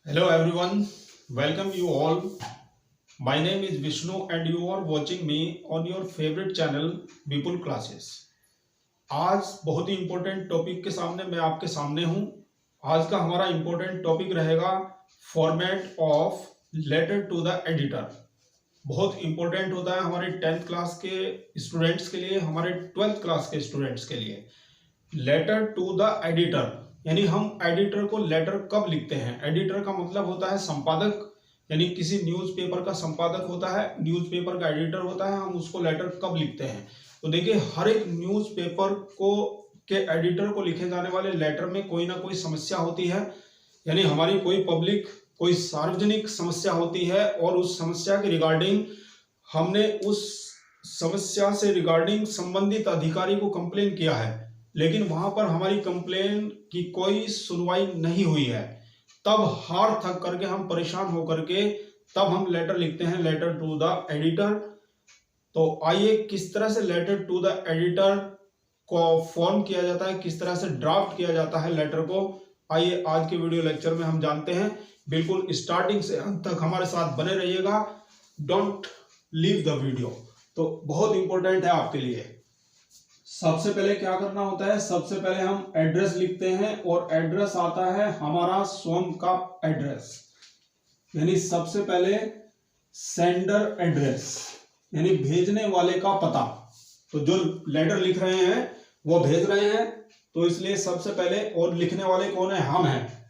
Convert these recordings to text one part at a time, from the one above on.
Hello everyone, welcome you all. My name is Vishnu and you are watching me on your favorite channel Vipul Classes. आज बहुत ही important topic के सामने मैं आपके सामने हूँ। आज का हमारा इम्पोर्टेंट टॉपिक रहेगा format of letter to the editor. बहुत इम्पोर्टेंट होता है हमारे 10th क्लास के स्टूडेंट्स के लिए, हमारे 12th क्लास के स्टूडेंट्स के लिए। लेटर टू द एडिटर यानी हम एडिटर को लेटर कब लिखते हैं। एडिटर का मतलब होता है संपादक, यानी किसी न्यूज़पेपर का संपादक होता है, न्यूज़पेपर का एडिटर होता है। हम उसको लेटर कब लिखते हैं तो देखिए, हर एक न्यूज़पेपर को के एडिटर को लिखे जाने वाले लेटर में कोई ना कोई समस्या होती है, यानी हमारी कोई पब्लिक, कोई सार्वजनिक समस्या होती है और उस समस्या के रिगार्डिंग हमने उस समस्या से रिगार्डिंग संबंधित अधिकारी को कंप्लेन किया है, लेकिन वहां पर हमारी कंप्लेन की कोई सुनवाई नहीं हुई है। तब हार थक करके, हम परेशान होकर के तब हम लेटर लिखते हैं, लेटर टू द एडिटर। तो आइए किस तरह से लेटर टू द एडिटर को फॉर्म किया जाता है, किस तरह से ड्राफ्ट किया जाता है लेटर को, आइए आज के वीडियो लेक्चर में हम जानते हैं। बिल्कुल स्टार्टिंग से अंत तक हमारे साथ बने रहिएगा, डोंट लीव द वीडियो। तो बहुत इंपॉर्टेंट है आपके लिए। सबसे पहले क्या करना होता है, सबसे पहले हम एड्रेस लिखते हैं और एड्रेस आता है हमारा स्वयं का एड्रेस, यानी सबसे पहले सेंडर एड्रेस यानी भेजने वाले का पता। तो जो लेटर लिख रहे हैं वो भेज रहे हैं, तो इसलिए सबसे पहले, और लिखने वाले कौन है, हम हैं।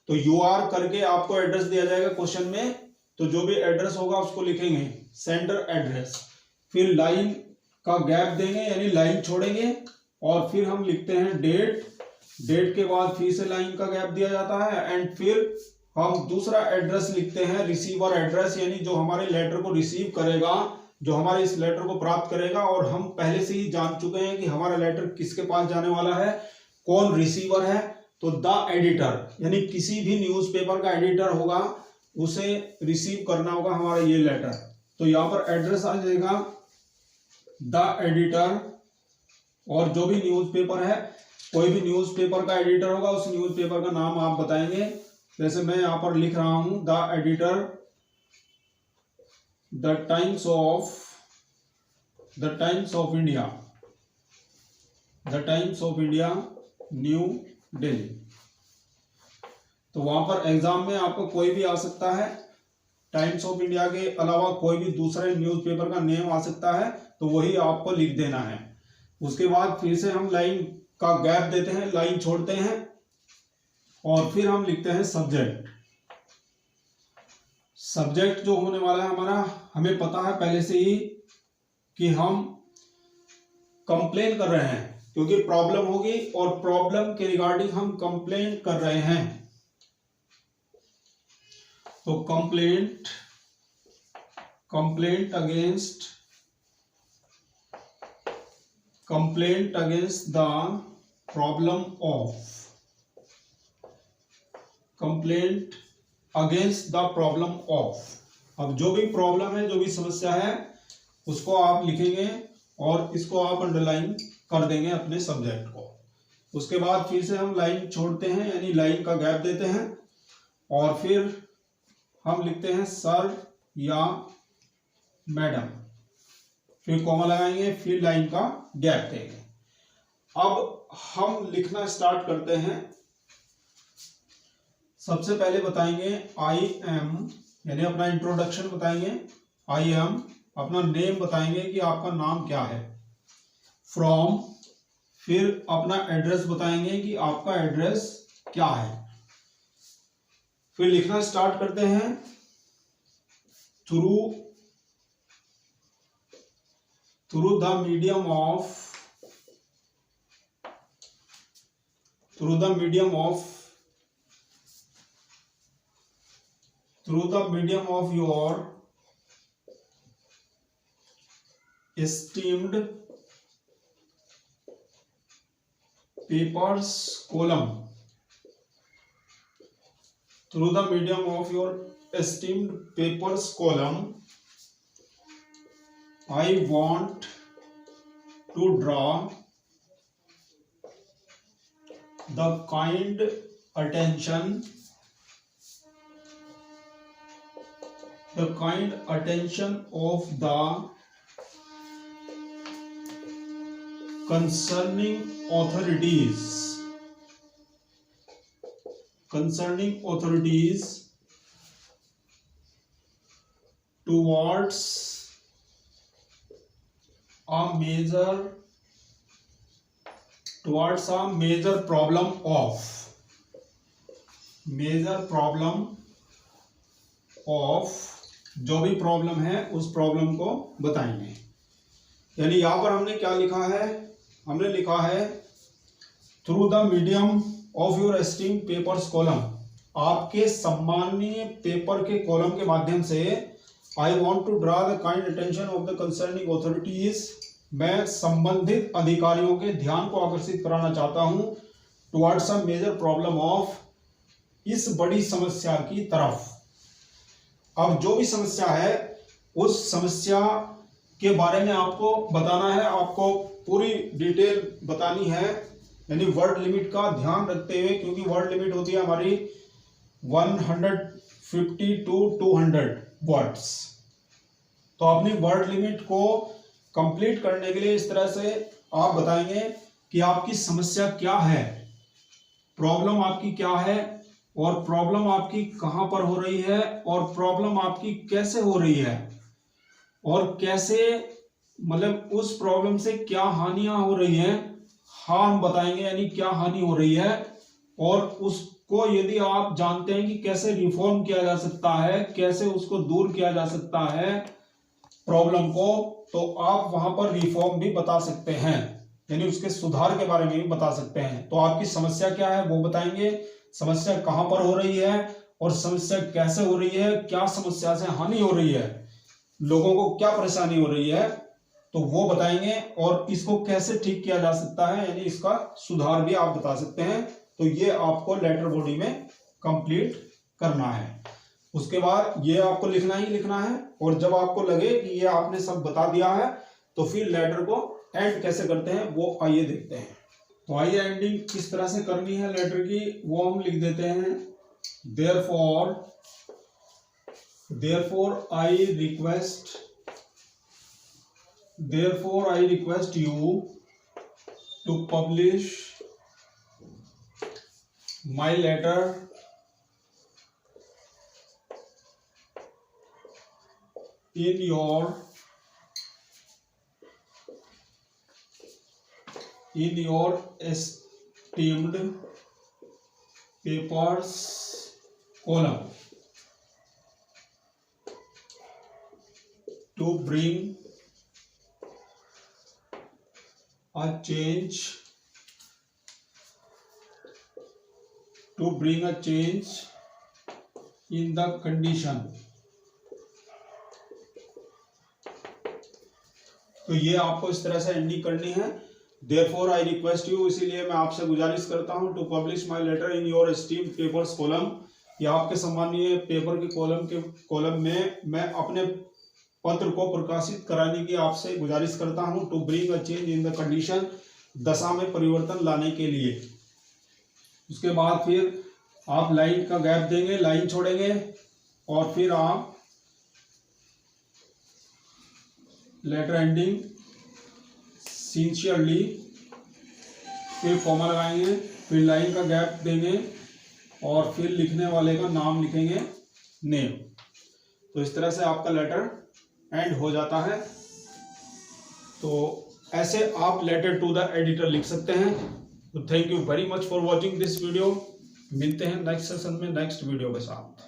तो यूआर करके आपको एड्रेस दिया जाएगा क्वेश्चन में, तो जो भी एड्रेस होगा उसको लिखेंगे सेंडर एड्रेस। फिर लाइन का गैप देंगे यानी लाइन छोड़ेंगे, और फिर हम लिखते हैं डेट। डेट के बाद फिर से लाइन का गैप दिया जाता है, एंड फिर हम दूसरा एड्रेस लिखते हैं रिसीवर एड्रेस, यानी जो हमारे लेटर को रिसीव करेगा, जो हमारे इस लेटर को प्राप्त करेगा। और हम पहले से ही जान चुके हैं कि हमारा लेटर किसके पास जाने वाला है, कौन रिसीवर है। तो द एडिटर यानी किसी भी न्यूज़पेपर का एडिटर होगा, उसे रिसीव करना होगा हमारा ये लेटर। तो यहाँ पर एड्रेस आ जाएगा द एडिटर, और जो भी न्यूज़पेपर है, कोई भी न्यूज़पेपर का एडिटर होगा, उस न्यूज़पेपर का नाम आप बताएंगे। जैसे मैं यहाँ पर लिख रहा हूं the editor, the times of India, the times of India new Delhi. तो वहां पर एग्जाम में आपको कोई भी आ सकता है, टाइम्स ऑफ इंडिया के अलावा कोई भी दूसरे न्यूज़पेपर का नेम आ सकता है, तो वही आपको लिख देना है। उसके बाद फिर से हम लाइन का गैप देते हैं, लाइन छोड़ते हैं, और फिर हम लिखते हैं सब्जेक्ट। सब्जेक्ट जो होने वाला है हमारा, हमें पता है पहले से ही कि हम कंप्लेन कर रहे हैं, क्योंकि प्रॉब्लम होगी और प्रॉब्लम के रिगार्डिंग हम कंप्लेन कर रहे हैं। तो complaint against the problem of, complaint against the problem of. अब जो भी प्रॉब्लम है, जो भी समस्या है, उसको आप लिखेंगे और इसको आप अंडरलाइन कर देंगे अपने सब्जेक्ट को। उसके बाद फिर से हम लाइन छोड़ते हैं यानी लाइन का गैप देते हैं, और फिर हम लिखते हैं सर या मैडम, फिर कॉमा लगाएंगे, फिर लाइन का गैप देंगे। अब हम लिखना स्टार्ट करते हैं। सबसे पहले बताएंगे आई एम, यानी अपना इंट्रोडक्शन बताएंगे, आई एम। अपना नेम बताएंगे कि आपका नाम क्या है। फ्रॉम, फिर अपना एड्रेस बताएंगे कि आपका एड्रेस क्या है। फिर लिखना स्टार्ट करते हैं through the medium of your esteemed papers column, through the medium of your esteemed papers column, I want to draw the kind attention the kind attention of the concerning authorities towards a major problem of जो भी problem है उस problem को बताएंगे। यानी यहां पर हमने क्या लिखा है, हमने लिखा है through the medium of your esteem papers column, आपके सम्माननीय पेपर के कॉलम के माध्यम से I want to draw the kind attention of the concerning authorities, मैं संबंधित अधिकारियों के ध्यान को आकर्षित कराना चाहता हूं towards a major problem of, इस बड़ी समस्या की तरफ। अब जो भी समस्या है उस समस्या के बारे में आपको बताना है, आपको पूरी डिटेल बतानी है, यानी वर्ड लिमिट का ध्यान रखते हुए, क्योंकि वर्ड लिमिट होती है हमारी 150 to 200 वर्ड्स। तो अपनी वर्ड लिमिट को कंप्लीट करने के लिए इस तरह से आप बताएंगे कि आपकी समस्या क्या है, प्रॉब्लम आपकी क्या है, और प्रॉब्लम आपकी कहां पर हो रही है, और प्रॉब्लम आपकी कैसे हो रही है, और कैसे मतलब उस प्रॉब्लम से क्या हानियां हो रही हैं, हम बताएंगे यानी क्या हानि हो रही है, और उसको यदि आप जानते हैं कि कैसे रिफॉर्म किया जा सकता है, कैसे उसको दूर किया जा सकता है प्रॉब्लम को, तो आप वहां पर रिफॉर्म भी बता सकते हैं, यानी उसके सुधार के बारे में भी बता सकते हैं। तो आपकी समस्या क्या है वो बताएंगे, समस्या कहां पर हो रही है और समस्या कैसे हो रही है, क्या समस्या से हानि हो रही है, लोगों को क्या परेशानी हो रही है, तो वो बताएंगे, और इसको कैसे ठीक किया जा सकता है, यानी इसका सुधार भी आप बता सकते हैं। तो ये आपको लेटर बॉडी में कंप्लीट करना है। उसके बाद ये आपको लिखना ही लिखना है, और जब आपको लगे कि ये आपने सब बता दिया है तो फिर लेटर को एंड कैसे करते हैं वो आइए देखते हैं। तो आइए एंडिंग किस तरह से करनी है लेटर की वो हम लिख देते हैं। therefore I request you to publish my letter in your esteemed papers column to bring a change in the condition। तो ये आपको इस तरह से एंडिंग करनी है। Therefore I request you, इसीलिए मैं आपसे गुजारिश करता हूं, to publish my letter in your esteemed papers column, या आपके सम्मानीय पेपर के कॉलम में मैं अपने पत्र को प्रकाशित कराने की आपसे गुजारिश करता हूं। To bring a change in the condition, दशा में परिवर्तन लाने के लिए। उसके बाद फिर आप लाइन का गैप देंगे, लाइन छोड़ेंगे, और फिर आप लेटर एंडिंग सिंसियरली, फिर कॉमा लगाएंगे, फिर लाइन का गैप देंगे, और फिर लिखने वाले का नाम लिखेंगे, नेम। तो इस तरह से आपका लेटर एंड हो जाता है। तो ऐसे आप लेटर टू द एडिटर लिख सकते हैं। तो thank you very much for watching this video. मिलते हैं नेक्स्ट सेशन में नेक्स्ट वीडियो के साथ।